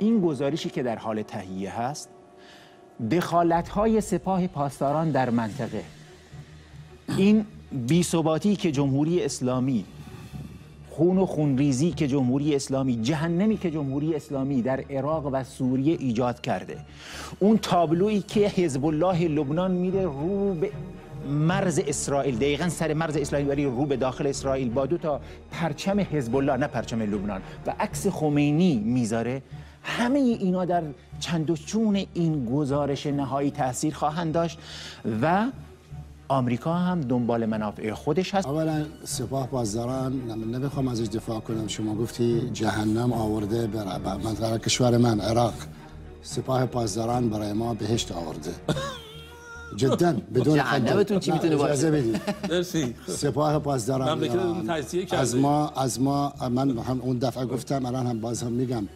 این گزارشی که در حال تهیه هست دخالت‌های سپاه پاسداران در منطقه، این بی‌ثباتی که جمهوری اسلامی، خون و خونریزی که جمهوری اسلامی، جهنمی که جمهوری اسلامی در عراق و سوریه ایجاد کرده، اون تابلویی که حزب الله لبنان میره رو به مرز اسرائیل، دقیقاً سر مرز اسرائیل ولی رو به داخل اسرائیل با 2 تا پرچم حزب الله نه پرچم لبنان و عکس خمینی میذاره، همه اینا در چند و چون این گزارش نهایی تاثیر خواهند داشت و آمریکا هم دنبال منافع خودش هست. اولا سپاه پاسداران، نمیخوام ازش دفاع کنم، شما گفتی جهنم آورده برای کشور من عراق، سپاه پاسداران برای ما بهشت آورده. جدا بدون جهنمتون چی میتونه باشه؟ اجازه بدید. مرسی. سپاه پاسداران از ما من هم اون دفعه گفتم، الان هم باز هم میگم،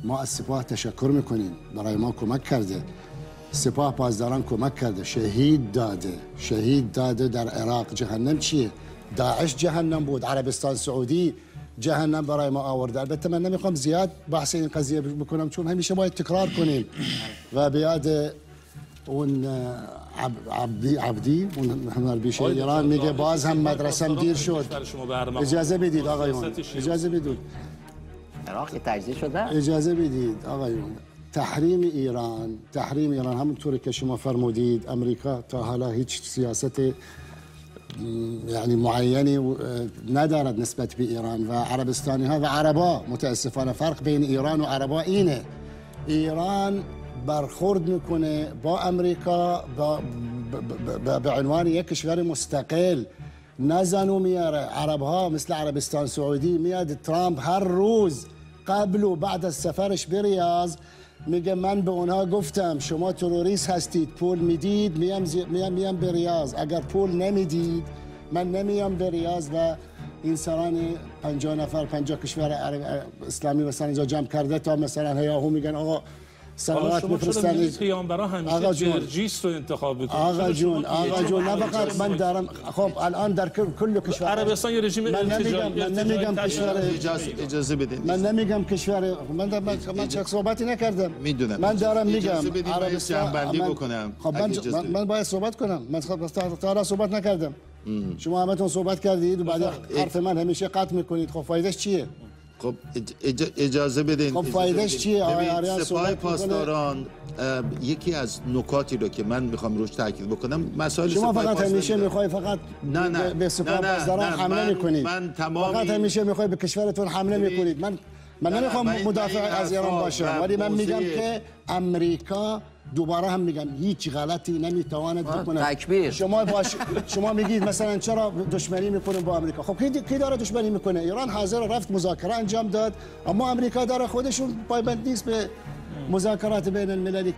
ما از سپاه تشکر میکنیم، برای ما کمک کرده. سپاه پاسداران کمک کرده، شهید داده در عراق. جهنم چیه؟ داعش جهنم بود، عربستان سعودی جهنم برای ما آورده. البته من نمیخوام زیاد بحث این قضیه بکنم چون همیشه باید تکرار کنیم و بیاد اون عبدی اون هنرپیشه ایران میگه باز هم مدرسم دیر شد. اجازه بدید آقایون، اجازه بدید. عراق تجزیه شده؟ اجازه بدید آقایون. تحریم ایران همونطوری که شما فرمودید، امریکا تا حالا هیچ سیاست یعنی معینی ندارد نسبت به ایران و عربستانی ها و عربا. متاسفانه فرق بین ایران و عربا اینه، ایران برخورد میکنه با امریکا به عنوان یک کشور مستقل، نزنو میاره. عرب ها مثل عربستان سعودی میاد ترامپ هر روز قبل و بعد از سفرش به ریاض میگه من به اونها گفتم شما تروریست هستید، پول میدید میام به ریاض، اگر پول نمیدید من نمیام به ریاض. و این سران 50 نفر 50 کشور اسلامی مثلا اینجا جمع کرده تا مثلا هیاهو میگن آقا سلامت بفرستن. پیامبرا همیشه جرجیس رو انتخاب میکنن. آقا جون نه فقط من دارم. خب الان در کل کشور عربستان یه رژیم من نمیگم کشور، اجازه بدید، من نمیگم کشور، من چه صحبتی نکردم. میدونم من دارم میگم عربستان بندی بکنم. خب من باید صحبت کنم، من تا حالا صحبت نکردم. شما همتون صحبت کردید و بعد حرف من همیشه قطع میکنید. خب فایدهش چیه؟ خب اجازه بدین. خب فایدهش چیه آقای آریان؟ سپاه پاسداران یکی از نکاتی رو که من میخوام روش تاکید بکنم، مسائل شما فقط همیشه میخوای فقط به سپاه پاسداران حمله میکنید. من تمام فقط همیشه میخوای به کشورتون حمله میکنید. من نمیخوام مدافع از ایران باشم، ولی من میگم که امریکا، دوباره هم میگم، هیچ غلطی نمیتواند بکنه. تکبیر. شما میگید مثلا چرا دشمنی میکنه با امریکا؟ خب کی داره دشمنی میکنه؟ ایران حاضر رفت مذاکره انجام داد، اما امریکا داره خودشون پایبند نیست به مذاکرات بین المللی.